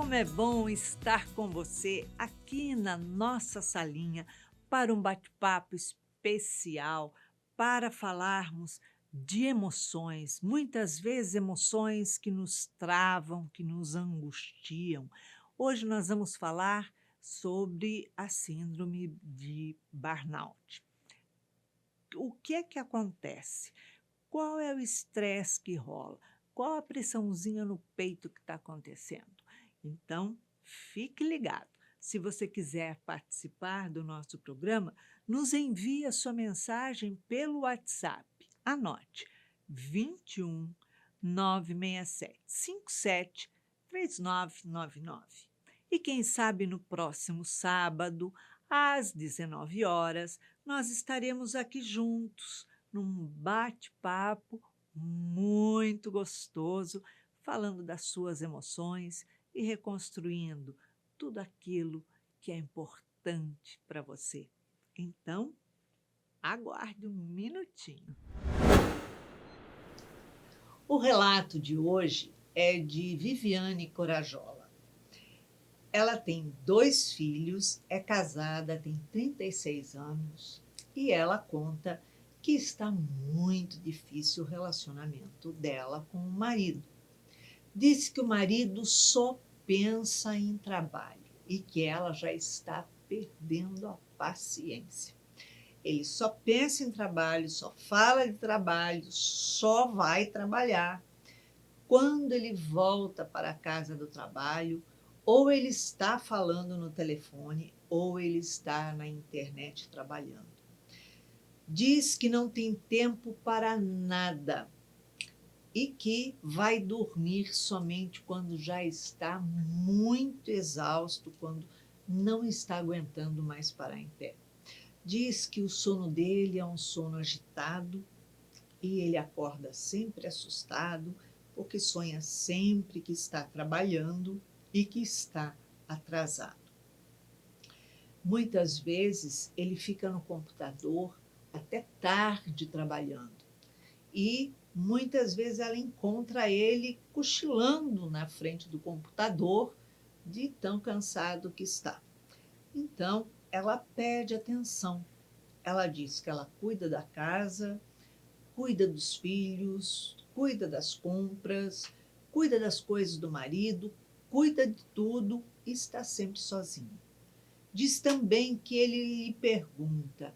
Como é bom estar com você aqui na nossa salinha para um bate-papo especial, para falarmos de emoções, muitas vezes emoções que nos travam, que nos angustiam. Hoje nós vamos falar sobre a síndrome de burnout. O que é que acontece? Qual é o estresse que rola? Qual a pressãozinha no peito que está acontecendo? Então, fique ligado. Se você quiser participar do nosso programa, nos envie a sua mensagem pelo WhatsApp. Anote: 21 967 57 3999. E quem sabe no próximo sábado, às 19 horas, nós estaremos aqui juntos num bate-papo muito gostoso, falando das suas emoções e reconstruindo tudo aquilo que é importante para você. Então, aguarde um minutinho. O relato de hoje é de Viviane Corajola. Ela tem 2 filhos, é casada, tem 36 anos e ela conta que está muito difícil o relacionamento dela com o marido. Diz que o marido só pensa em trabalho e que ela já está perdendo a paciência. Ele só pensa em trabalho, só fala de trabalho, só vai trabalhar. Quando ele volta para a casa do trabalho, ou ele está falando no telefone, ou ele está na internet trabalhando. Diz que não tem tempo para nada e que vai dormir somente quando já está muito exausto, quando não está aguentando mais parar em pé. Diz que o sono dele é um sono agitado e ele acorda sempre assustado, porque sonha sempre que está trabalhando e que está atrasado. Muitas vezes ele fica no computador até tarde trabalhando e muitas vezes ela encontra ele cochilando na frente do computador de tão cansado que está. Então, ela pede atenção. Ela diz que ela cuida da casa, cuida dos filhos, cuida das compras, cuida das coisas do marido, cuida de tudo e está sempre sozinha. Diz também que ele lhe pergunta: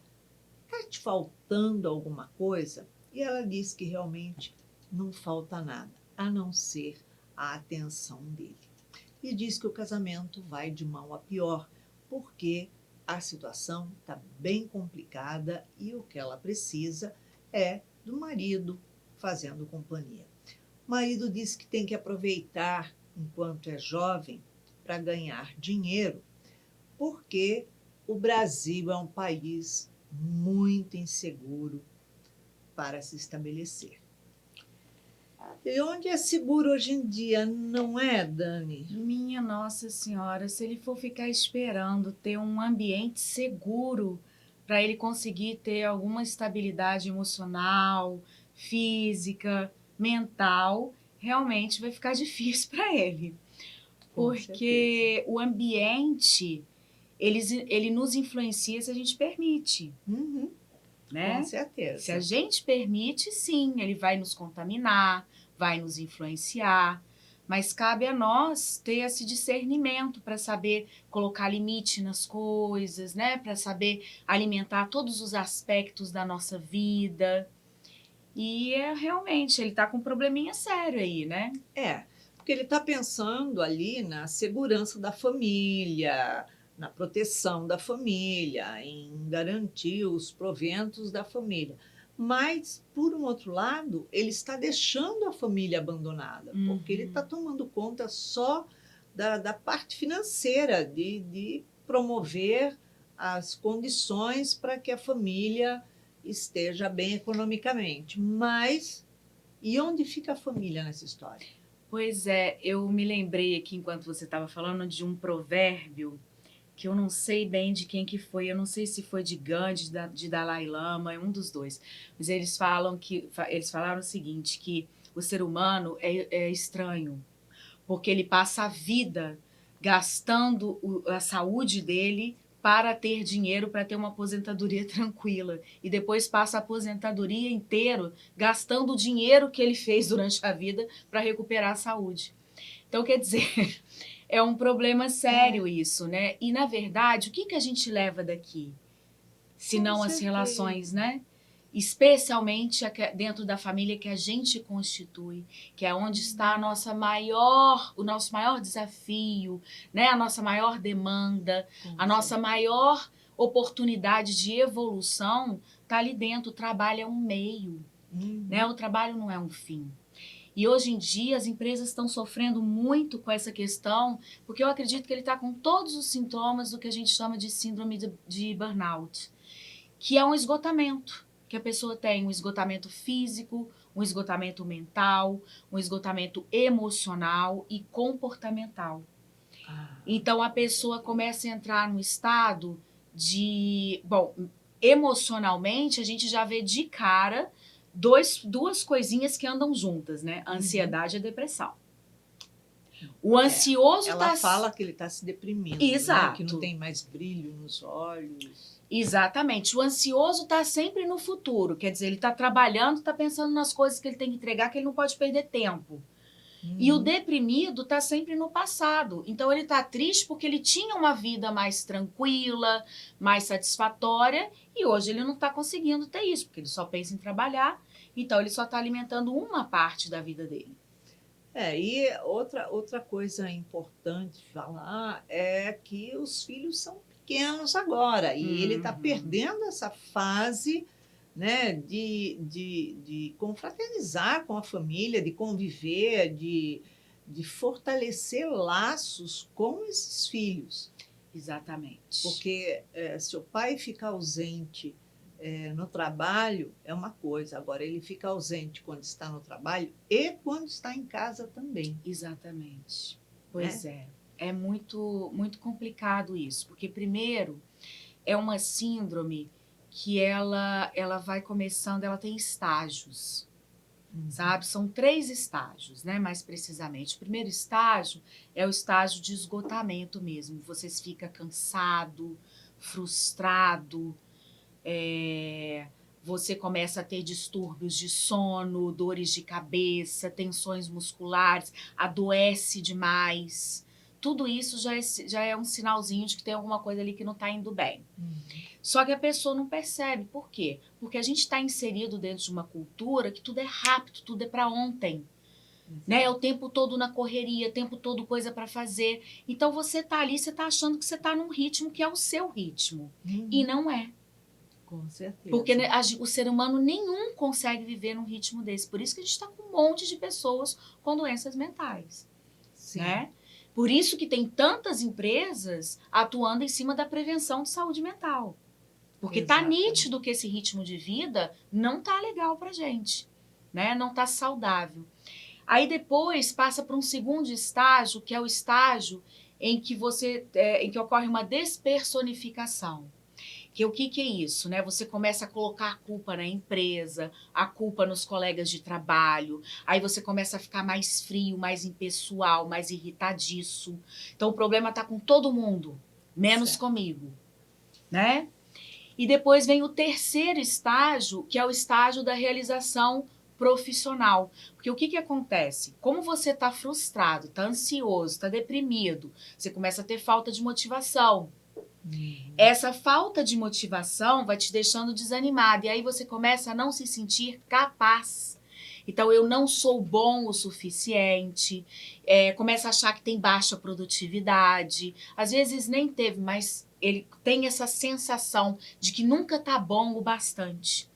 está te faltando alguma coisa? E ela diz que realmente não falta nada, a não ser a atenção dele. E diz que o casamento vai de mal a pior, porque a situação está bem complicada e o que ela precisa é do marido fazendo companhia. O marido diz que tem que aproveitar enquanto é jovem para ganhar dinheiro, porque o Brasil é um país muito inseguro para se estabelecer. E onde é seguro hoje em dia, não é, Dani? Minha Nossa Senhora, se ele for ficar esperando ter um ambiente seguro para ele conseguir ter alguma estabilidade emocional, física, mental, realmente vai ficar difícil para ele. Com Porque o ambiente, ele nos influencia se a gente permite, Uhum, né? com certeza. Se a gente permite, sim, ele vai nos contaminar, vai nos influenciar, mas cabe a nós ter esse discernimento para saber colocar limite nas coisas, né? Para saber alimentar todos os aspectos da nossa vida. E realmente, ele está com um probleminha sério aí, né? É, porque ele está pensando ali na segurança da família, na proteção da família, em garantir os proventos da família. Mas, por um outro lado, ele está deixando a família abandonada, porque ele está tomando conta só da parte financeira, de promover as condições para que a família esteja bem economicamente. Mas, e onde fica a família nessa história? Pois é, eu me lembrei aqui, enquanto você estava falando, de um provérbio que eu não sei bem de quem que foi, eu não sei se foi de Gandhi, de Dalai Lama, é um dos dois. Mas eles falaram o seguinte, que o ser humano é estranho, porque ele passa a vida gastando a saúde dele para ter dinheiro, para ter uma aposentadoria tranquila. E depois passa a aposentadoria inteira gastando o dinheiro que ele fez durante a vida para recuperar a saúde. Então, quer dizer, é um problema sério isso, né? E, na verdade, o que a gente leva daqui? Se não as relações, né? Especialmente dentro da família que a gente constitui, que é onde está o nosso maior desafio, né? A nossa maior demanda, a nossa maior oportunidade de evolução está ali dentro. O trabalho é um meio, né? O trabalho não é um fim. E hoje em dia as empresas estão sofrendo muito com essa questão, porque eu acredito que ele está com todos os sintomas do que a gente chama de síndrome de burnout, que é um esgotamento, que a pessoa tem um esgotamento físico, um esgotamento mental, um esgotamento emocional e comportamental. Então a pessoa começa a entrar no estado emocionalmente a gente já vê de cara duas coisinhas que andam juntas, né? A ansiedade e a depressão. O ansioso ela fala que ele está se deprimindo, exato, né? Que não tem mais brilho nos olhos. Exatamente. O ansioso está sempre no futuro, quer dizer, ele está trabalhando, está pensando nas coisas que ele tem que entregar, que ele não pode perder tempo. E o deprimido está sempre no passado. Então, ele está triste porque ele tinha uma vida mais tranquila, mais satisfatória, e hoje ele não está conseguindo ter isso, porque ele só pensa em trabalhar, então ele só está alimentando uma parte da vida dele. E outra coisa importante falar é que os filhos são pequenos agora, e ele está perdendo essa fase, né, de confraternizar com a família, de conviver, de fortalecer laços com esses filhos. Exatamente. Porque se o pai fica ausente no trabalho, é uma coisa. Agora, ele fica ausente quando está no trabalho e quando está em casa também. Exatamente. Pois é. É muito, muito complicado isso, porque, primeiro, é uma síndrome que ela vai começando, ela tem estágios, sabe? São 3 estágios, né? Mais precisamente. O primeiro estágio é o estágio de esgotamento mesmo. Você fica cansado, frustrado, você começa a ter distúrbios de sono, dores de cabeça, tensões musculares, adoece demais. Tudo isso já é um sinalzinho de que tem alguma coisa ali que não está indo bem. Só que a pessoa não percebe. Por quê? Porque a gente está inserido dentro de uma cultura que tudo é rápido, tudo é para ontem. Né? É o tempo todo na correria, o tempo todo coisa para fazer. Então você está ali, você está achando que você está num ritmo que é o seu ritmo. E não é. Com certeza. Porque o ser humano nenhum consegue viver num ritmo desse. Por isso que a gente está com um monte de pessoas com doenças mentais. Sim. Né? Por isso que tem tantas empresas atuando em cima da prevenção de saúde mental. Porque está nítido que esse ritmo de vida não está legal para a gente. Né? Não está saudável. Aí depois passa para um segundo estágio, que é o estágio em que em que ocorre uma despersonificação. Que o que é isso, né? Você começa a colocar a culpa na empresa, a culpa nos colegas de trabalho, aí você começa a ficar mais frio, mais impessoal, mais irritadiço. Então o problema está com todo mundo, menos comigo, né? E depois vem o terceiro estágio, que é o estágio da realização profissional. Porque o que acontece? Como você está frustrado, está ansioso, está deprimido, você começa a ter falta de motivação. Essa falta de motivação vai te deixando desanimado, e aí você começa a não se sentir capaz. Então, eu não sou bom o suficiente, começa a achar que tem baixa produtividade, às vezes nem teve, mas ele tem essa sensação de que nunca tá bom o bastante.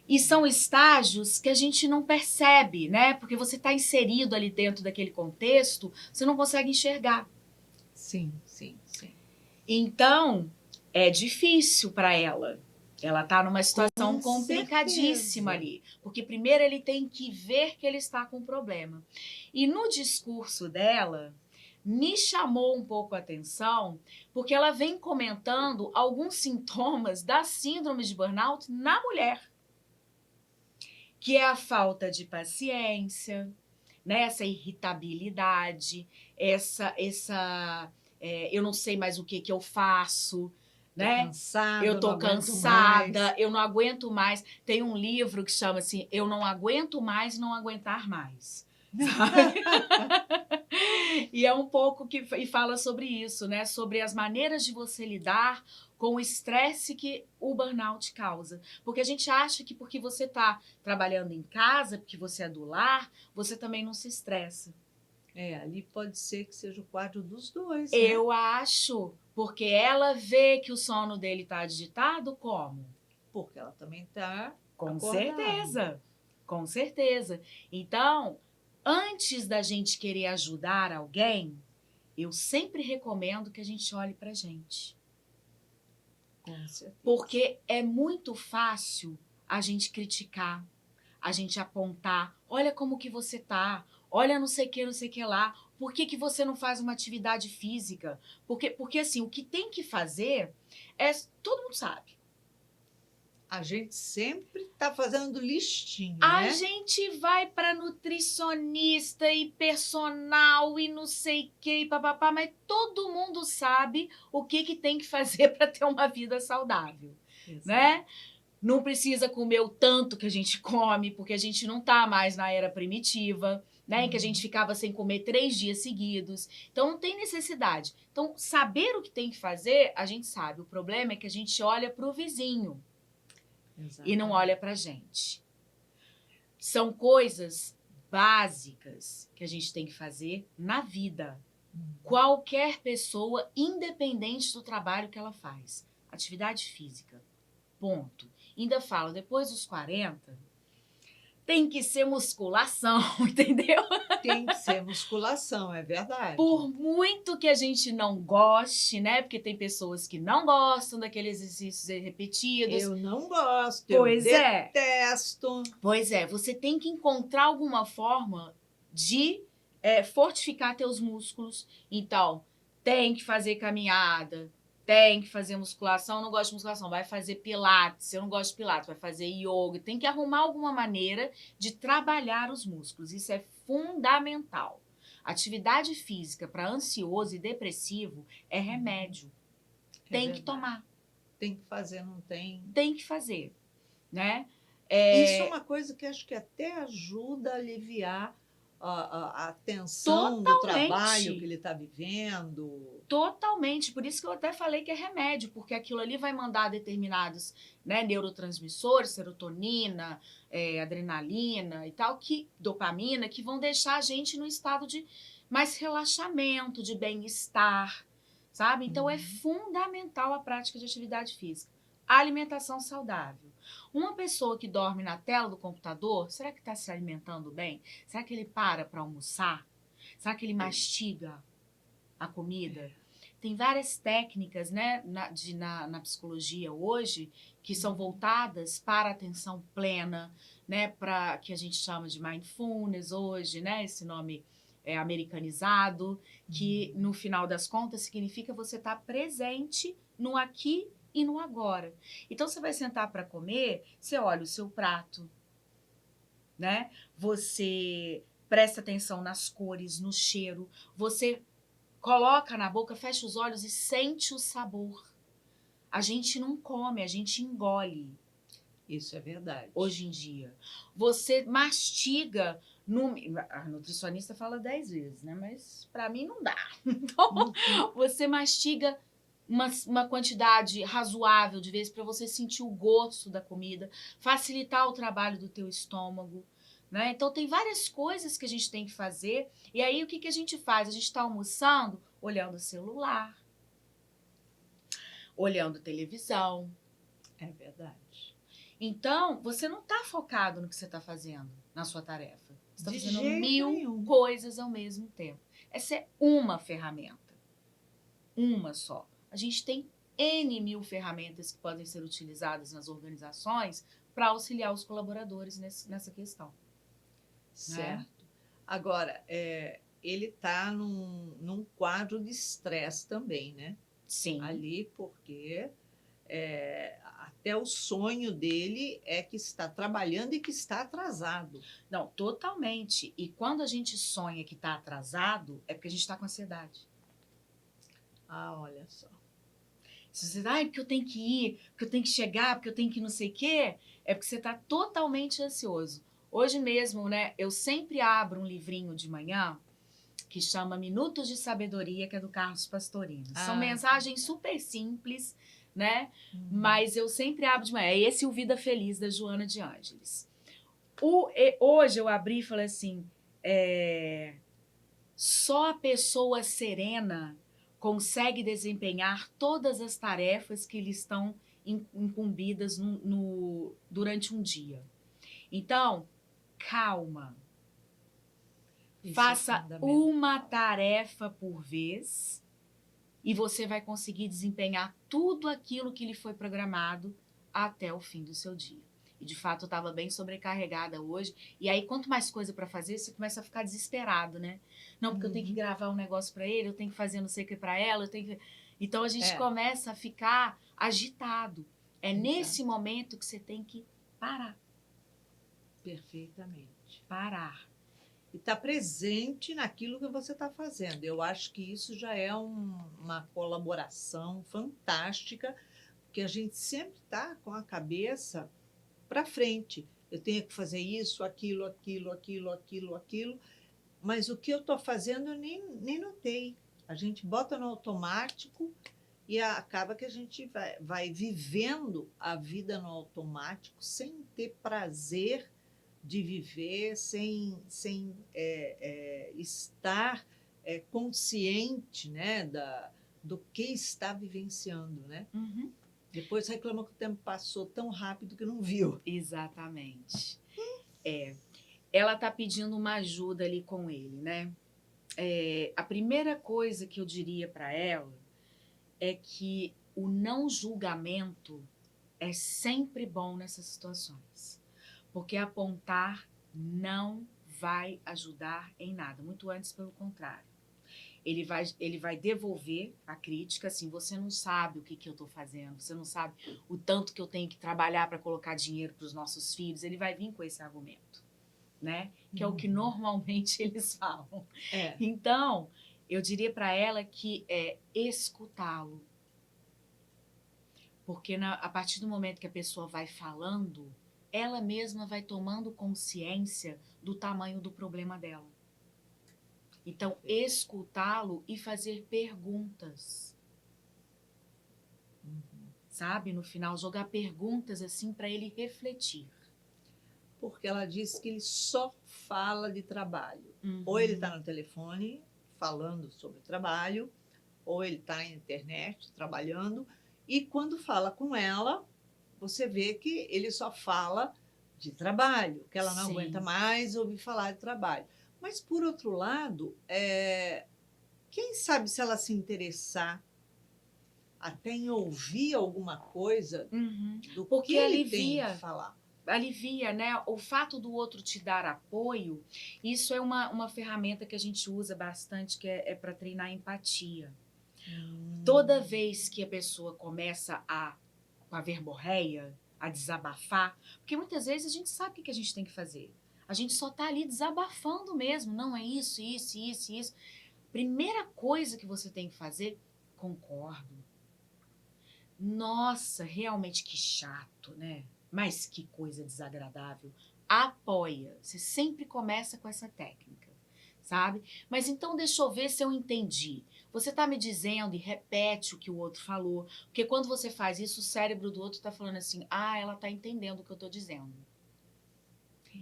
E são estágios que a gente não percebe, né? Porque você está inserido ali dentro daquele contexto, você não consegue enxergar. Sim. Então, é difícil para ela. Ela está numa situação complicadíssima ali. Porque primeiro ele tem que ver que ele está com problema. E no discurso dela, me chamou um pouco a atenção, porque ela vem comentando alguns sintomas da síndrome de burnout na mulher. Que é a falta de paciência, né? Essa irritabilidade, eu não sei mais o que eu faço, Tô né? cansada, Eu não tô aguento cansada, mais. eu não aguento mais. Tem um livro que chama assim, Eu Não Aguento Mais Não Aguentar Mais, sabe? E é um pouco e fala sobre isso, né? Sobre as maneiras de você lidar com o estresse que o burnout causa. Porque a gente acha que porque você está trabalhando em casa, porque você é do lar, você também não se estressa. Ali pode ser que seja o quadro dos dois, né? Eu acho, porque ela vê que o sono dele está agitado, como? Porque ela também está Com acordada. certeza, com certeza. Então, antes da gente querer ajudar alguém, eu sempre recomendo que a gente olhe pra gente. Com certeza. Porque é muito fácil a gente criticar, a gente apontar, olha como que você tá, olha não sei o que lá, por que você não faz uma atividade física? Porque assim, o que tem que fazer todo mundo sabe. A gente sempre está fazendo listinha, A né? gente vai para nutricionista e personal e não sei o que, papapá, mas todo mundo sabe o que tem que fazer para ter uma vida saudável, Exato. né? Não precisa comer o tanto que a gente come, porque a gente não tá mais na era primitiva, né? Em que a gente ficava sem comer 3 dias seguidos. Então, não tem necessidade. Então, saber o que tem que fazer, a gente sabe. O problema é que a gente olha para o vizinho e não olha para a gente. São coisas básicas que a gente tem que fazer na vida. Qualquer pessoa, independente do trabalho que ela faz. Atividade física. Ponto. Ainda falo, depois dos 40, tem que ser musculação, entendeu? Tem que ser musculação, é verdade. Por muito que a gente não goste, né? Porque tem pessoas que não gostam daqueles exercícios repetidos. Eu não gosto, Pois eu é. detesto. Pois é, você tem que encontrar alguma forma de fortificar teus músculos. Então, tem que fazer caminhada, tem que fazer musculação. Eu não gosto de musculação, vai fazer pilates. Eu não gosto de pilates, vai fazer yoga. Tem que arrumar alguma maneira de trabalhar os músculos. Isso é fundamental. Atividade física para ansioso e depressivo é remédio. Tem que tomar. Tem que fazer, não tem. Tem que fazer, né? Isso é uma coisa que acho que até ajuda a aliviar a tensão do trabalho que ele está vivendo. Totalmente. Por isso que eu até falei que é remédio, porque aquilo ali vai mandar determinados, né, neurotransmissores, serotonina, adrenalina e tal, dopamina, que vão deixar a gente no estado de mais relaxamento, de bem-estar, sabe? Então é fundamental a prática de atividade física. A alimentação saudável. Uma pessoa que dorme na tela do computador, será que está se alimentando bem? Será que ele para almoçar? Será que ele mastiga a comida? Tem várias técnicas, né, na psicologia hoje que são voltadas para a atenção plena, né, para que a gente chama de mindfulness hoje, né, esse nome é americanizado, que no final das contas significa você estar presente no aqui e no agora. Então você vai sentar para comer, você olha o seu prato, né? Você presta atenção nas cores, no cheiro, você coloca na boca, fecha os olhos e sente o sabor. A gente não come, a gente engole. Isso é verdade. Hoje em dia. Você mastiga. A nutricionista fala 10 vezes, né? Mas para mim não dá. Então, você mastiga uma quantidade razoável de vezes para você sentir o gosto da comida, facilitar o trabalho do teu estômago. Né? Então, tem várias coisas que a gente tem que fazer. E aí, o que a gente faz? A gente está almoçando, olhando o celular, olhando televisão. É verdade. Então, você não está focado no que você está fazendo, na sua tarefa. Você está fazendo nenhum. coisas ao mesmo tempo. Essa é uma ferramenta. Uma só. A gente tem N mil ferramentas que podem ser utilizadas nas organizações para auxiliar os colaboradores nessa questão. Certo. Né? Agora, ele está num quadro de estresse também, né? Sim. Ali, porque até o sonho dele é que está trabalhando e que está atrasado. Não, totalmente. E quando a gente sonha que está atrasado, é porque a gente está com ansiedade. Ah, olha só. Se você ah, é porque eu tenho que ir, porque eu tenho que chegar, porque eu tenho que não sei o quê, é porque você está totalmente ansioso. Hoje mesmo, né, eu sempre abro um livrinho de manhã que chama Minutos de Sabedoria, que é do Carlos Pastorino. São mensagens super simples, né? Mas eu sempre abro de manhã. É esse o Vida Feliz, da Joana de Ângeles. Hoje eu abri e falei assim, só a pessoa serena consegue desempenhar todas as tarefas que lhe estão incumbidas durante um dia. Então, calma. Faça uma tarefa por vez e você vai conseguir desempenhar tudo aquilo que lhe foi programado até o fim do seu dia. E, de fato, eu estava bem sobrecarregada hoje. E aí, quanto mais coisa para fazer, você começa a ficar desesperado, né? Não, porque eu tenho que gravar um negócio para ele, eu tenho que fazer não sei o que para ela, eu tenho que... Então, a gente começa a ficar agitado. É nesse momento que você tem que parar. Perfeitamente. Parar. E estar presente naquilo que você está fazendo. Eu acho que isso já é uma colaboração fantástica, porque a gente sempre está com a cabeça para frente. Eu tenho que fazer isso, aquilo, mas o que eu estou fazendo eu nem notei. A gente bota no automático e acaba que a gente vai vivendo a vida no automático sem ter prazer de viver, sem estar consciente, né, do que está vivenciando, né? Uhum. Depois reclama que o tempo passou tão rápido que não viu. Exatamente. Ela está pedindo uma ajuda ali com ele, né? A primeira coisa que eu diria para ela é que o não julgamento é sempre bom nessas situações. Porque apontar não vai ajudar em nada. Muito antes, pelo contrário. Ele vai devolver a crítica, assim, você não sabe o que eu estou fazendo, você não sabe o tanto que eu tenho que trabalhar para colocar dinheiro para os nossos filhos, ele vai vir com esse argumento, né? Que é o que normalmente eles falam. Então, eu diria para ela que é escutá-lo. Porque a partir do momento que a pessoa vai falando, ela mesma vai tomando consciência do tamanho do problema dela. Então, escutá-lo e fazer perguntas. Sabe? No final, jogar perguntas assim para ele refletir. Porque ela disse que ele só fala de trabalho. Ou ele está no telefone falando sobre trabalho, ou ele está na internet trabalhando. E quando fala com ela, você vê que ele só fala de trabalho, que ela não aguenta mais ouvir falar de trabalho. Mas, por outro lado, quem sabe se ela se interessar até em ouvir alguma coisa do porque que ele alivia, tem que falar. Alivia, né? O fato do outro te dar apoio, isso é uma ferramenta que a gente usa bastante, que é para treinar a empatia. Toda vez que a pessoa começa com a verborreia, a desabafar, porque muitas vezes a gente sabe o que a gente tem que fazer. A gente só tá ali desabafando mesmo. Não, é isso. Primeira coisa que você tem que fazer, concordo. Nossa, realmente que chato, né? Mas que coisa desagradável. Apoia. Você sempre começa com essa técnica, sabe? Mas então deixa eu ver se eu entendi. Você tá me dizendo e repete o que o outro falou. Porque quando você faz isso, o cérebro do outro tá falando assim, ela tá entendendo o que eu tô dizendo.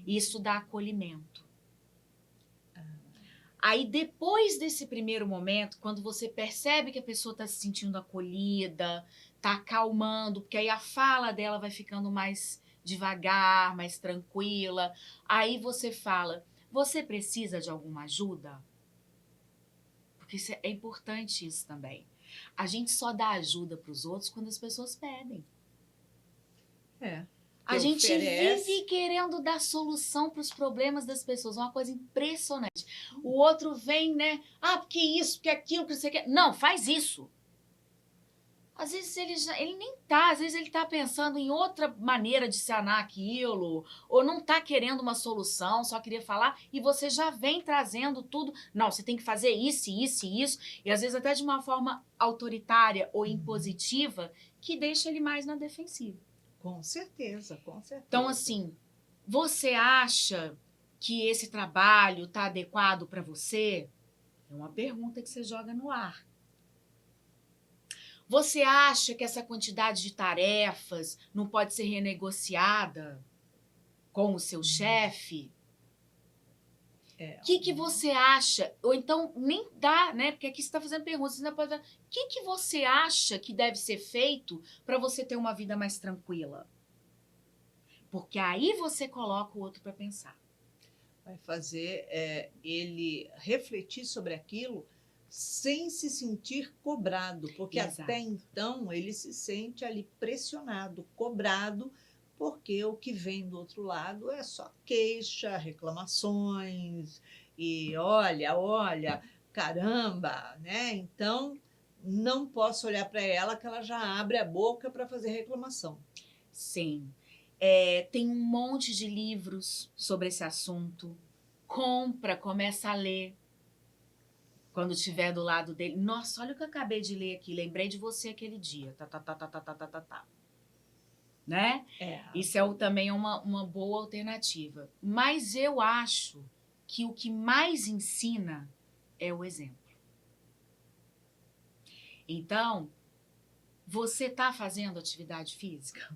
Isso dá acolhimento. Aí, depois desse primeiro momento, quando você percebe que a pessoa está se sentindo acolhida, está acalmando, porque aí a fala dela vai ficando mais devagar, mais tranquila, aí você fala, você precisa de alguma ajuda? Porque é importante isso também. A gente só dá ajuda para os outros quando as pessoas pedem. A gente vive querendo dar solução para os problemas das pessoas. Uma coisa impressionante. O outro vem, né? Porque isso, porque aquilo, que você quer. Não, faz isso. Às vezes ele nem tá, às vezes ele tá pensando em outra maneira de sanar aquilo, ou não tá querendo uma solução, só queria falar, e você já vem trazendo tudo. Não, você tem que fazer isso, isso e isso, e às vezes até de uma forma autoritária ou impositiva, que deixa ele mais na defensiva. Com certeza, com certeza. Então, assim, você acha que esse trabalho tá adequado para você? É uma pergunta que você joga no ar. Você acha que essa quantidade de tarefas não pode ser renegociada com o seu chefe? O que você acha? Ou então, nem dá, né? Porque aqui você está fazendo perguntas. Você não pode... O que você acha que deve ser feito para você ter uma vida mais tranquila? Porque aí você coloca o outro para pensar. Vai fazer ele refletir sobre aquilo sem se sentir cobrado, porque Exato. até então ele se sente ali pressionado, cobrado, porque o que vem do outro lado é só queixa, reclamações e olha, caramba, né? Então não posso olhar para ela que ela já abre a boca para fazer reclamação. Sim. Tem um monte de livros sobre esse assunto. Compra, começa a ler. Quando estiver do lado dele. Nossa, olha o que eu acabei de ler aqui. Lembrei de você aquele dia. Tá. Né? Isso também é uma boa alternativa. Mas eu acho que o que mais ensina é o exemplo. Então, você está fazendo atividade física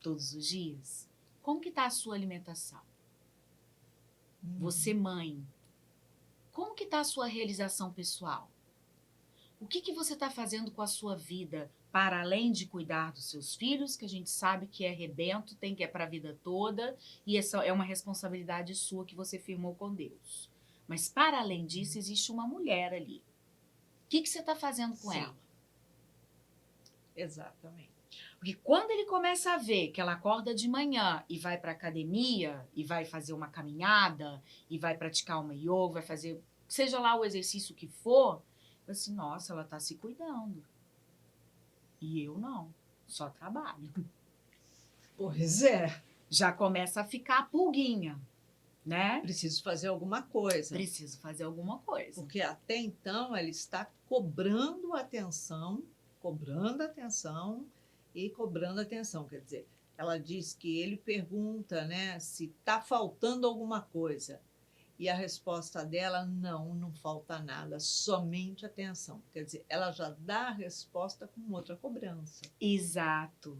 todos os dias? Como que está a sua alimentação? Você, mãe, como que está a sua realização pessoal? O que você está fazendo com a sua vida para além de cuidar dos seus filhos, que a gente sabe que é rebento, tem que é para a vida toda, e essa é uma responsabilidade sua que você firmou com Deus. Mas para além disso, existe uma mulher ali. O que você está fazendo com ela? Exatamente. Porque quando ele começa a ver que ela acorda de manhã e vai para a academia, e vai fazer uma caminhada, e vai praticar uma yoga, vai fazer, seja lá o exercício que for, assim, nossa, ela está se cuidando. E eu não, só trabalho. Pois é. Já começa a ficar a pulguinha, né? Preciso fazer alguma coisa. Preciso fazer alguma coisa. Porque até então ela está cobrando atenção. Quer dizer, ela diz que ele pergunta, né, se está faltando alguma coisa. E a resposta dela, não falta nada, somente atenção. Quer dizer, ela já dá a resposta com outra cobrança. Exato.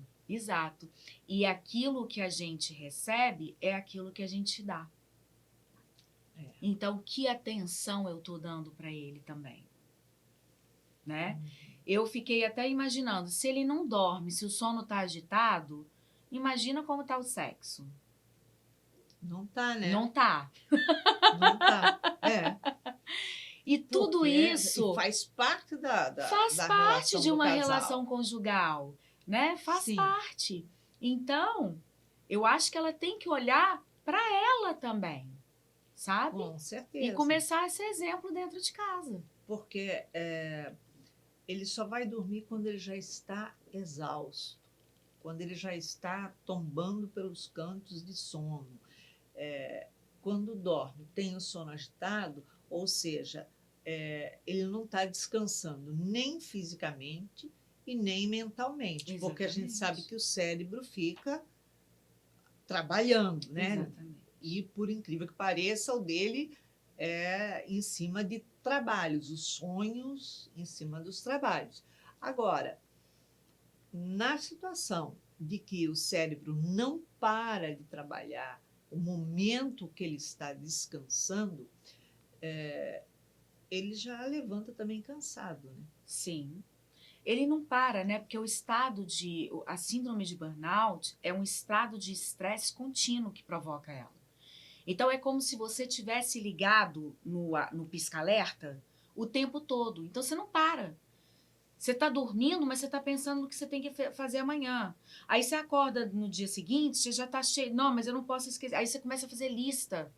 E aquilo que a gente recebe é aquilo que a gente dá. Então, que atenção eu estou dando para ele também? Né? Eu fiquei até imaginando, se ele não dorme, se o sono está agitado, imagina como está o sexo. Não está, né? Não está. Não está. E tudo isso faz parte da parte de uma relação relação conjugal, né? Faz parte. Então, eu acho que ela tem que olhar para ela também, sabe? Com certeza. E começar esse exemplo dentro de casa. Porque ele só vai dormir quando ele já está exausto, quando ele já está tombando pelos cantos de sono. Quando dorme, tem o sono agitado, ou seja, ele não está descansando nem fisicamente e nem mentalmente. Exatamente. Porque a gente sabe que o cérebro fica trabalhando, né? Exatamente. E, por incrível que pareça, o dele é em cima de trabalhos, os sonhos em cima dos trabalhos. Agora, na situação de que o cérebro não para de trabalhar, o momento que ele está descansando, ele já levanta também cansado, né? Sim. Ele não para, né? Porque a síndrome de burnout é um estado de estresse contínuo que provoca ela. Então, é como se você tivesse ligado no pisca-alerta o tempo todo. Então, você não para. Você está dormindo, mas você está pensando no que você tem que fazer amanhã. Aí você acorda no dia seguinte, você já está cheio. Não, mas eu não posso esquecer. Aí você começa a fazer lista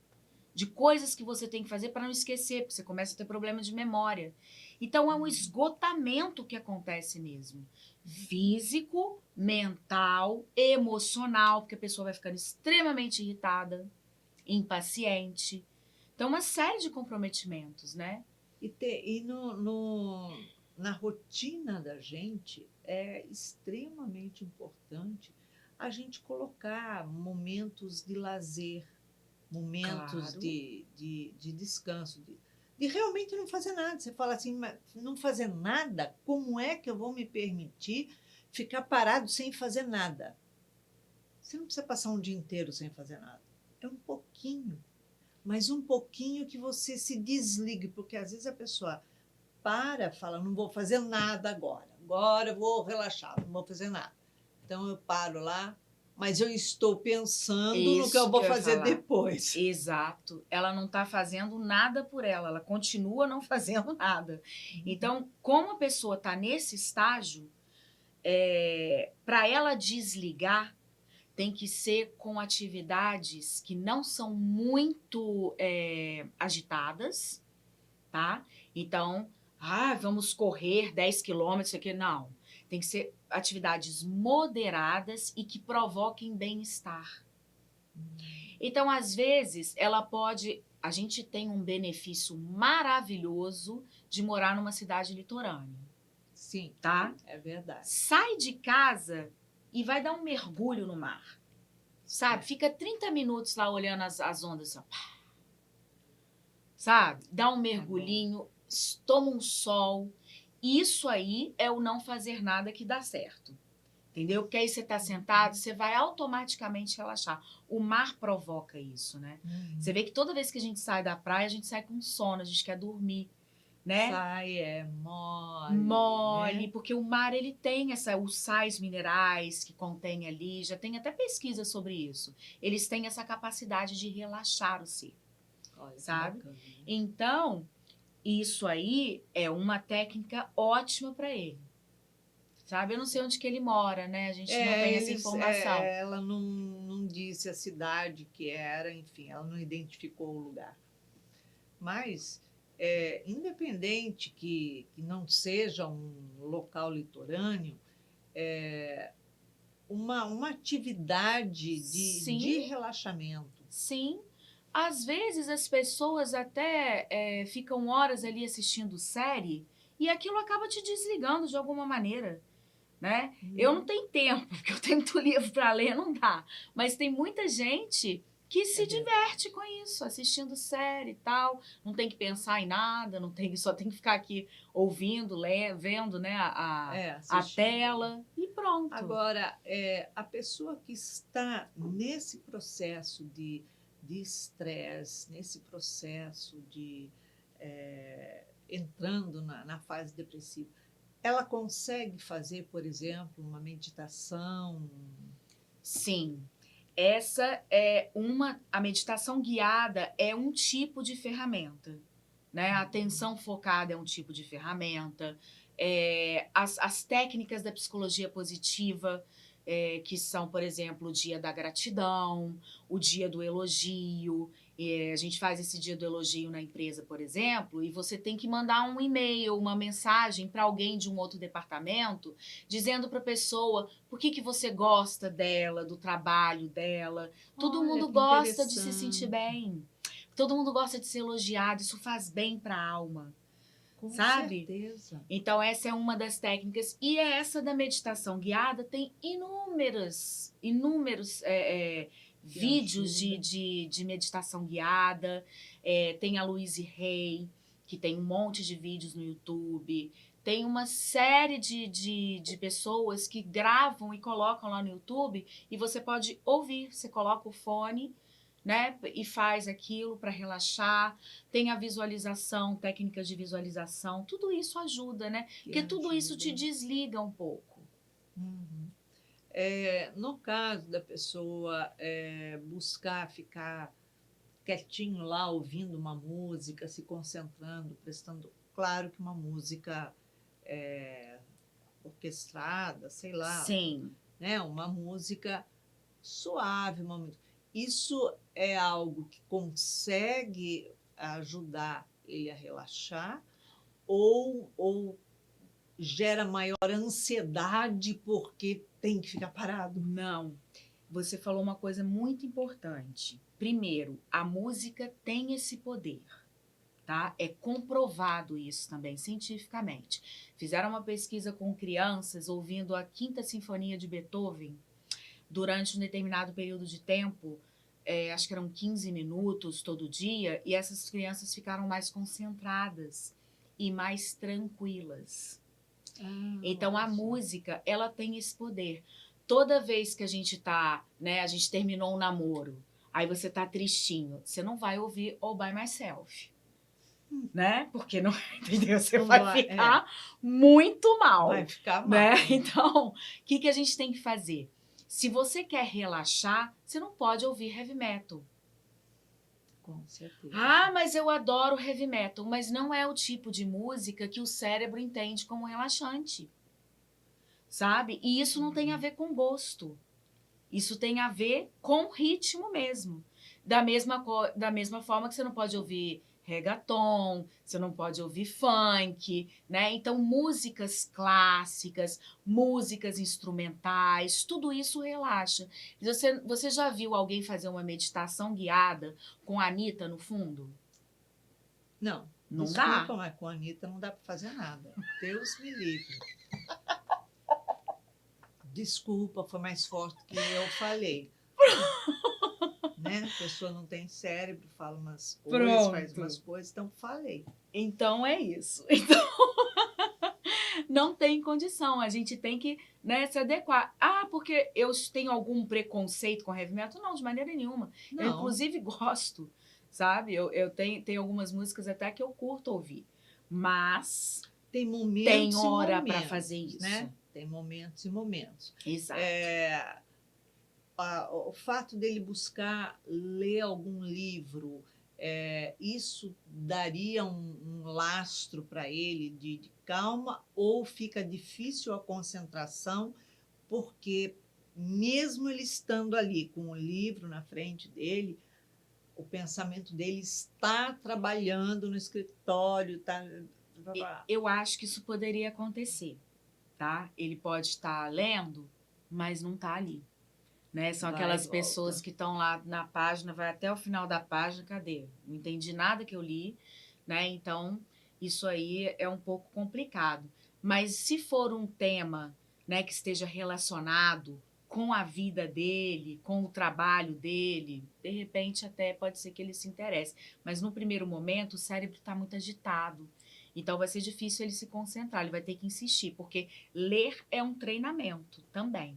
de coisas que você tem que fazer para não esquecer, porque você começa a ter problema de memória. Então, é um esgotamento que acontece mesmo. físico, mental, emocional, porque a pessoa vai ficando extremamente irritada, impaciente. Então, uma série de comprometimentos, né? E na rotina da gente é extremamente importante a gente colocar momentos de lazer, momentos Claro. de descanso, de realmente não fazer nada. Você fala assim, mas não fazer nada? Como é que eu vou me permitir ficar parado sem fazer nada? Você não precisa passar um dia inteiro sem fazer nada. É um pouquinho, mas um pouquinho que você se desligue, porque às vezes a pessoa fala, não vou fazer nada agora eu vou relaxar, não vou fazer nada. Então eu paro lá, mas eu estou pensando no que eu Isso vou que eu ia fazer falar. depois. Exato. Ela não está fazendo nada por ela, ela continua não fazendo nada. Então, como a pessoa está nesse estágio, para ela desligar, tem que ser com atividades que não são muito agitadas, tá? Então, vamos correr 10 quilômetros, isso aqui, não. Tem que ser atividades moderadas e que provoquem bem-estar. Então, às vezes, ela pode. A gente tem um benefício maravilhoso de morar numa cidade litorânea, Sim, tá? é verdade. Sai de casa e vai dar um mergulho no mar, sabe? Fica 30 minutos lá olhando as ondas, assim, sabe? Dá um mergulhinho, toma um sol. Isso aí é o não fazer nada que dá certo. Entendeu? Porque aí você está sentado, você vai automaticamente relaxar. O mar provoca isso, né? Você vê que toda vez que a gente sai da praia, a gente sai com sono, a gente quer dormir, né? Sai, é mole, Mole, né? porque o mar ele tem os sais minerais que contém ali, já tem até pesquisa sobre isso. Eles têm essa capacidade de relaxar o ser, Olha que sabe? bacana. Então, isso aí é uma técnica ótima para ele. Sabe? Eu não sei onde que ele mora, né? A gente não tem essa informação. Ela não disse a cidade que era, enfim, ela não identificou o lugar. Mas, independente que não seja um local litorâneo, uma atividade de Sim, relaxamento. sim. Às vezes as pessoas até ficam horas ali assistindo série e aquilo acaba te desligando de alguma maneira, né? Eu não tenho tempo, porque eu tenho muito livro para ler, não dá. Mas tem muita gente que se diverte com isso, assistindo série e tal. Não tem que pensar em nada, não tem, só tem que ficar aqui ouvindo, vendo, né, a Assistindo. tela e pronto. Agora, a pessoa que está nesse processo de estresse, nesse processo de entrando na fase depressiva, ela consegue fazer, por exemplo, uma meditação? Sim. A meditação guiada é um tipo de ferramenta, né? A atenção focada é um tipo de ferramenta. As técnicas da psicologia positiva, que são, por exemplo, o dia da gratidão, o dia do elogio. A gente faz esse dia do elogio na empresa, por exemplo, e você tem que mandar um e-mail, uma mensagem para alguém de um outro departamento, dizendo para a pessoa por que você gosta dela, do trabalho dela. Todo Olha, mundo que gosta de se sentir interessante. bem. Todo mundo gosta de ser elogiado, isso faz bem para a alma, Com sabe? certeza. Então, essa é uma das técnicas. E essa da meditação guiada tem inúmeros vídeos de meditação guiada. Tem a Louise Hay, que tem um monte de vídeos no YouTube. Tem uma série de pessoas que gravam e colocam lá no YouTube e você pode ouvir. Você coloca o fone, né, e faz aquilo para relaxar. Tem a visualização, técnicas de visualização, tudo isso ajuda, né? Porque tudo isso te desliga um pouco. Uhum. No caso da pessoa buscar ficar quietinho lá, ouvindo uma música, se concentrando, prestando. Claro que uma música orquestrada, sei lá, Sim. né? Uma música suave, isso é algo que consegue ajudar ele a relaxar ou gera maior ansiedade porque tem que ficar parado? Não. Você falou uma coisa muito importante. Primeiro, a música tem esse poder, tá? É comprovado isso também cientificamente. Fizeram uma pesquisa com crianças ouvindo a Quinta Sinfonia de Beethoven durante um determinado período de tempo, acho que eram 15 minutos todo dia, e essas crianças ficaram mais concentradas e mais tranquilas. Então a música, ela tem esse poder. Toda vez que a gente tá, né, a gente terminou um namoro, aí você tá tristinho, você não vai ouvir All By Myself, né? Porque não, entendeu? Você Não vai vai, ficar muito mal, vai ficar mal. né? Então, o que a gente tem que fazer? Se você quer relaxar, você não pode ouvir heavy metal. Com certeza. Ah, mas eu adoro heavy metal, mas não é o tipo de música que o cérebro entende como relaxante, sabe? E isso não tem a ver com gosto. Isso tem a ver com ritmo mesmo. Da mesma forma que você não pode ouvir reggaeton, você não pode ouvir funk, né? Então, músicas clássicas, músicas instrumentais, tudo isso relaxa. Você já viu alguém fazer uma meditação guiada com a Anitta no fundo? Não, Não desculpa, dá. mas com a Anitta não dá para fazer nada. Deus me livre. Desculpa, foi mais forte que eu falei. Né? A pessoa não tem cérebro, fala umas coisas, faz Pronto. umas coisas, então falei. Então é isso. Então, não tem condição. A gente tem que, né, se adequar. Ah, porque eu tenho algum preconceito com heavy metal? Não, de maneira nenhuma. Eu, Não, inclusive, gosto, sabe? Eu tenho algumas músicas até que eu curto ouvir. Mas tem momentos tem e hora para momentos, fazer isso. né? Tem momentos e momentos. Exato. O fato dele buscar ler algum livro, isso daria um lastro para ele de calma, ou fica difícil a concentração, porque mesmo ele estando ali com o livro na frente dele, o pensamento dele está trabalhando no escritório, tá. Eu acho que isso poderia acontecer, tá? Ele pode estar lendo, mas não está ali. Né? São Vai e aquelas volta. pessoas que estão lá na página, vai até o final da página, cadê? Não entendi nada que eu li, né? Então, isso aí é um pouco complicado. Mas se for um tema, né, que esteja relacionado com a vida dele, com o trabalho dele, de repente até pode ser que ele se interesse. Mas no primeiro momento, o cérebro está muito agitado. Então vai ser difícil ele se concentrar, ele vai ter que insistir, porque ler é um treinamento também.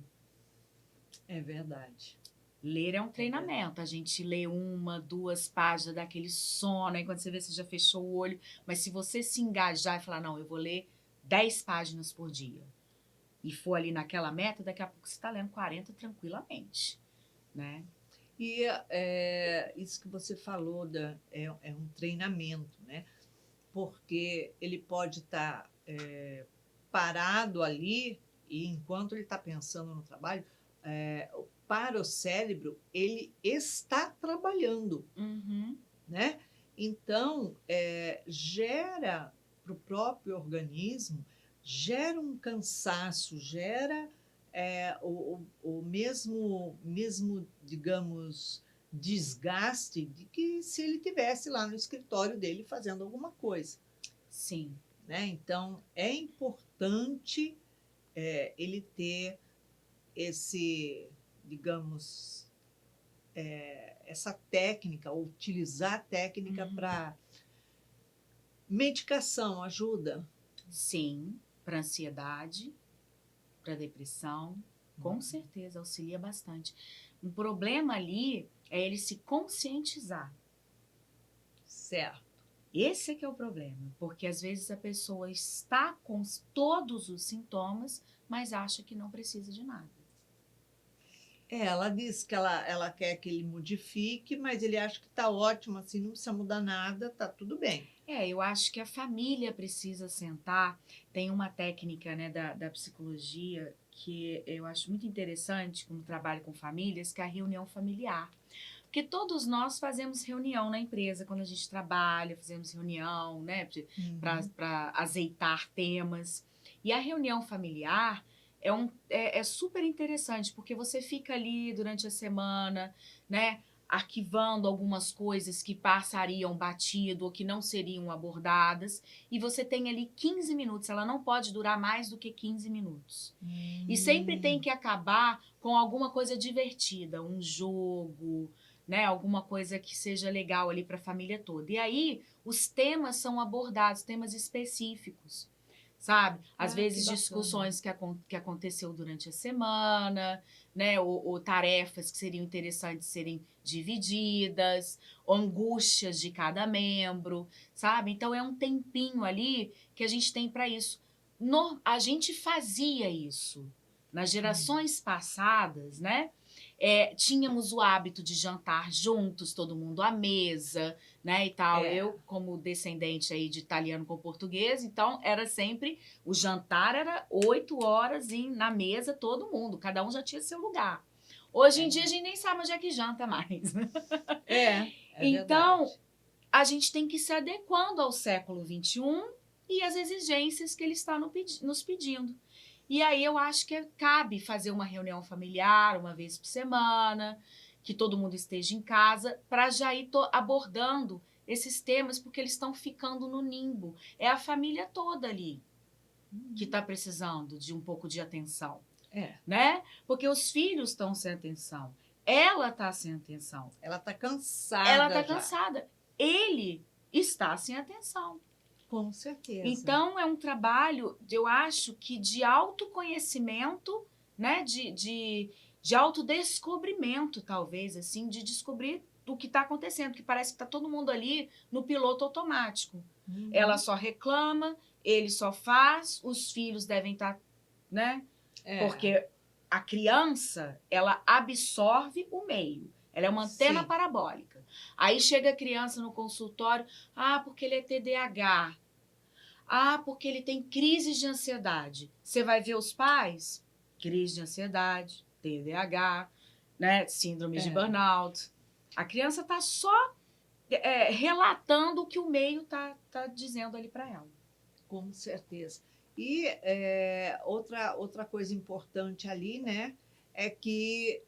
É verdade. Ler é um treinamento. A gente lê 1, 2 páginas daquele sono, aí quando você vê, você já fechou o olho. Mas se você se engajar e falar, não, eu vou ler 10 páginas por dia, e for ali naquela meta, daqui a pouco você está lendo 40 tranquilamente, né? E isso que você falou é um treinamento, né? Porque ele pode estar parado ali, e enquanto ele está pensando no trabalho, para o cérebro, ele está trabalhando, Uhum. né? Então, gera para o próprio organismo, gera um cansaço, gera o mesmo, digamos, desgaste de que se ele tivesse lá no escritório dele fazendo alguma coisa. Sim. Né? Então, é importante ele ter esse, digamos, essa técnica, ou utilizar a técnica para medicação, ajuda. Sim, para ansiedade, para depressão, com certeza auxilia bastante. Um problema ali é ele se conscientizar. Certo. Esse é que é o problema, porque às vezes a pessoa está com todos os sintomas, mas acha que não precisa de nada. Ela diz que ela quer que ele modifique, mas ele acha que está ótimo, assim, não precisa mudar nada, está tudo bem. Eu acho que a família precisa sentar. Tem uma técnica, né, da psicologia que eu acho muito interessante, como trabalho com famílias, que é a reunião familiar. Porque todos nós fazemos reunião na empresa, quando a gente trabalha, fazemos reunião, né, para azeitar temas. E a reunião familiar é super interessante, porque você fica ali durante a semana, né, arquivando algumas coisas que passariam batido ou que não seriam abordadas, e você tem ali 15 minutos, ela não pode durar mais do que 15 minutos. E sempre tem que acabar com alguma coisa divertida, um jogo, né, alguma coisa que seja legal ali para a família toda. E aí, os temas são abordados, temas específicos, sabe? Às vezes discussões que aconteceu durante a semana, né? Ou tarefas que seriam interessantes serem divididas, ou angústias de cada membro, sabe? Então é um tempinho ali que a gente tem para isso. A gente fazia isso nas gerações passadas, né? Tínhamos o hábito de jantar juntos, todo mundo à mesa, né, e tal. Eu, como descendente aí de italiano com português, então era sempre, o jantar era 8 horas na mesa, todo mundo, cada um já tinha seu lugar. Hoje em dia a gente nem sabe onde é que janta mais. Então, verdade. a gente tem que ir se adequando ao século XXI e às exigências que ele está nos pedindo. E aí eu acho que cabe fazer uma reunião familiar uma vez por semana, que todo mundo esteja em casa, para já ir abordando esses temas, porque eles estão ficando no nimbo. É a família toda ali que está precisando de um pouco de atenção, né? Porque os filhos estão sem atenção. Ela está sem atenção. Ela está cansada. Ela está cansada. Ele está sem atenção. Com certeza. Então, é um trabalho, eu acho que de autoconhecimento, né? De autodescobrimento, talvez, assim, de descobrir o que está acontecendo, que parece que está todo mundo ali no piloto automático. Ela só reclama, ele só faz, os filhos devem estar, né? Porque a criança, ela absorve o meio. Ela é uma antena parabólica. Aí chega a criança no consultório, porque ele é TDAH. Porque ele tem crises de ansiedade. Você vai ver os pais? Crise de ansiedade, TDAH, né? Síndrome de burnout. A criança está só relatando o que o meio tá dizendo ali para ela. Com certeza. E outra coisa importante ali, né, é que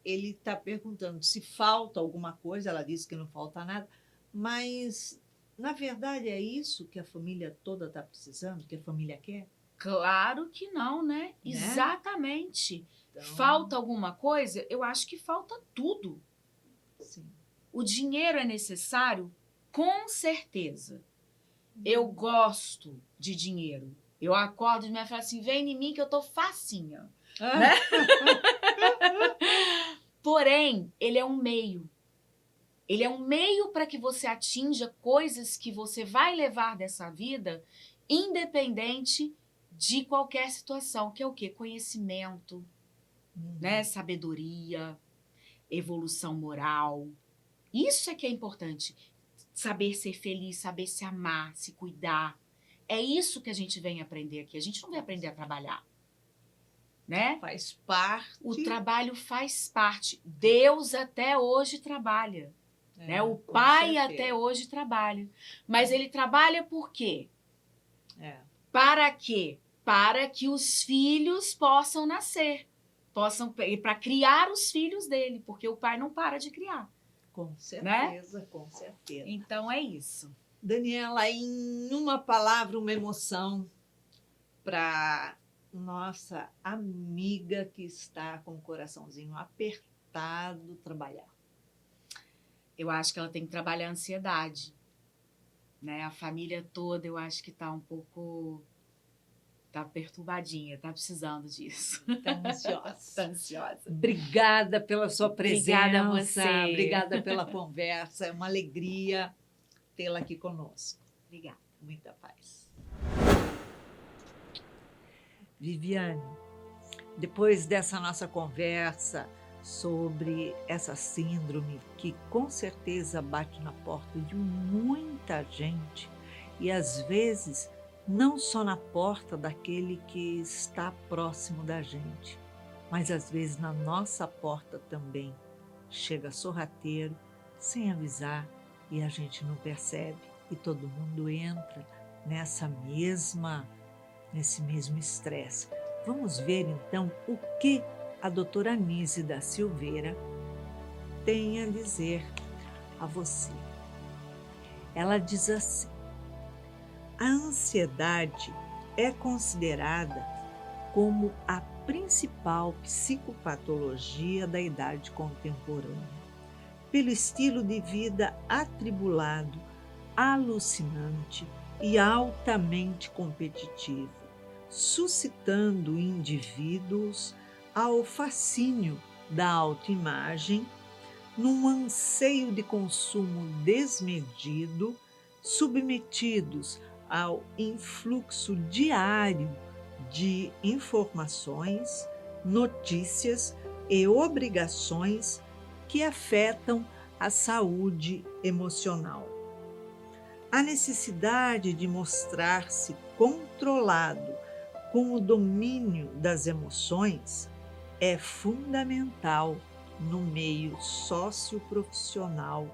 ele está perguntando se falta alguma coisa. Ela disse que não falta nada, mas na verdade é isso que a família toda está precisando, que a família quer? Claro que não, né? Exatamente. Então... Falta alguma coisa? Eu acho que falta tudo. Sim. O dinheiro é necessário? Com certeza. Eu gosto de dinheiro. Eu acordo de manhã e falo assim, vem em mim que eu tô facinha. Né? Porém, ele é um meio. Ele é um meio para que você atinja coisas que você vai levar dessa vida, independente de qualquer situação, que é o quê? Conhecimento, né? Sabedoria, evolução moral. Isso é que é importante. Saber ser feliz, saber se amar, se cuidar. É isso que a gente vem aprender aqui. A gente não vem aprender a trabalhar, né? Faz parte. O trabalho faz parte. Deus até hoje trabalha. Né? O pai até hoje trabalha. Mas ele trabalha por quê? Para quê? Para que os filhos possam nascer. Para criar os filhos dele, porque o pai não para de criar. Com certeza, né? Com certeza. Então é isso. Daniela, em uma palavra, uma emoção para nossa amiga que está com o coraçãozinho apertado trabalhar. Eu acho que ela tem que trabalhar a ansiedade, né? A família toda, eu acho que está um pouco... Tá perturbadinha, tá precisando disso. Tá ansiosa. Tá ansiosa. Obrigada pela sua presença. Obrigada a você. Obrigada pela conversa. É uma alegria tê-la aqui conosco. Obrigada. Muita paz. Viviane, depois dessa nossa conversa sobre essa síndrome que com certeza bate na porta de muita gente e às vezes não só na porta daquele que está próximo da gente, mas às vezes na nossa porta também. Chega sorrateiro, sem avisar, e a gente não percebe. E todo mundo entra nessa mesma nesse mesmo estresse. Vamos ver então o que a doutora Anise da Silveira tem a dizer a você. Ela diz assim: a ansiedade é considerada como a principal psicopatologia da idade contemporânea, pelo estilo de vida atribulado, alucinante e altamente competitivo, suscitando indivíduos ao fascínio da autoimagem, num anseio de consumo desmedido, submetidos ao influxo diário de informações, notícias e obrigações que afetam a saúde emocional. A necessidade de mostrar-se controlado com o domínio das emoções é fundamental no meio socioprofissional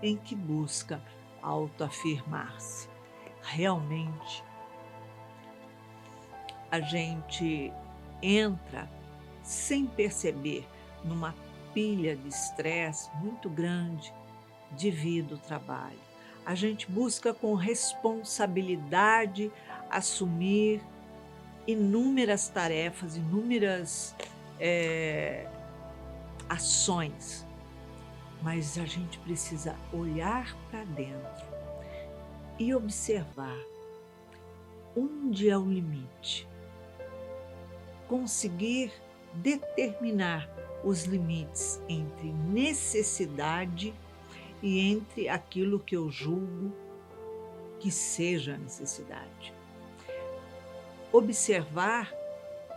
em que busca autoafirmar-se. Realmente, a gente entra sem perceber numa pilha de estresse muito grande devido ao trabalho. A gente busca com responsabilidade assumir inúmeras tarefas, inúmeras ações, mas a gente precisa olhar para dentro e observar onde é o limite. Conseguir determinar os limites entre necessidade e entre aquilo que eu julgo que seja necessidade. Observar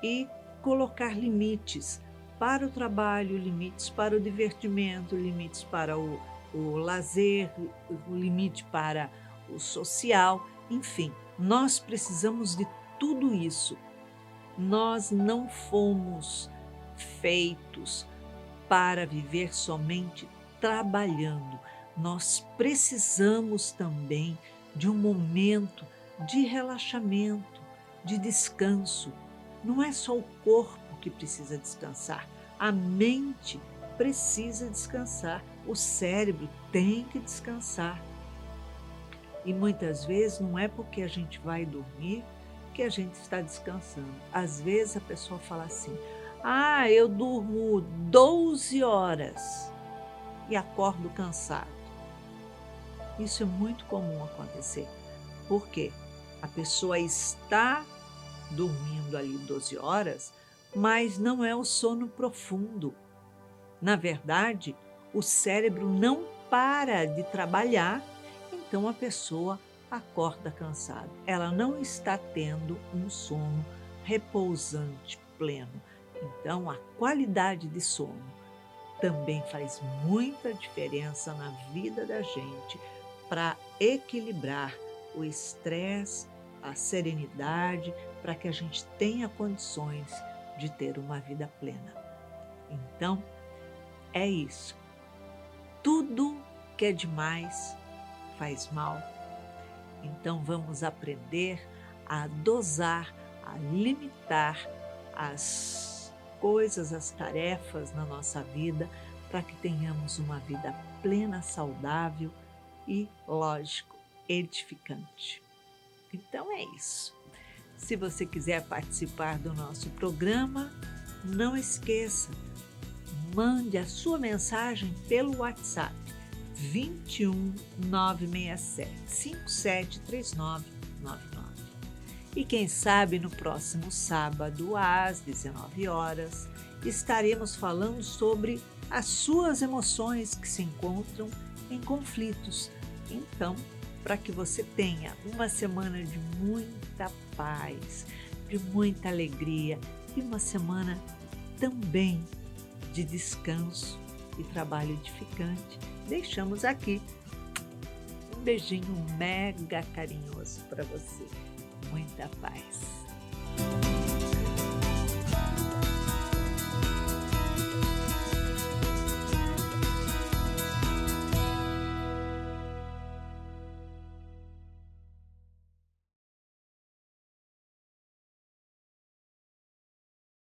e colocar limites para o trabalho, limites para o divertimento, limites para o lazer, o limite para o social, enfim, nós precisamos de tudo isso. Nós não fomos feitos para viver somente trabalhando. Nós precisamos também de um momento de relaxamento, de descanso. Não é só o corpo que precisa descansar, a mente precisa descansar, o cérebro tem que descansar. E muitas vezes não é porque a gente vai dormir que a gente está descansando. Às vezes a pessoa fala assim: ah, eu durmo 12 horas e acordo cansado. Isso é muito comum acontecer. Por quê? A pessoa está dormindo ali 12 horas, mas não é o sono profundo. Na verdade, o cérebro não para de trabalhar, então a pessoa acorda cansada. Ela não está tendo um sono repousante, pleno. Então, a qualidade de sono também faz muita diferença na vida da gente para equilibrar o estresse, a serenidade, para que a gente tenha condições de ter uma vida plena. Então, é isso. Tudo que é demais faz mal. Então, vamos aprender a dosar, a limitar as coisas, as tarefas na nossa vida, para que tenhamos uma vida plena, saudável e, lógico, edificante. Então, é isso. Se você quiser participar do nosso programa, não esqueça, mande a sua mensagem pelo WhatsApp 21 967 573999. E quem sabe no próximo sábado, às 19 horas, estaremos falando sobre as suas emoções que se encontram em conflitos. Então, para que você tenha uma semana de muita paz, de muita alegria e uma semana também de descanso e trabalho edificante, deixamos aqui um beijinho mega carinhoso para você. Muita paz.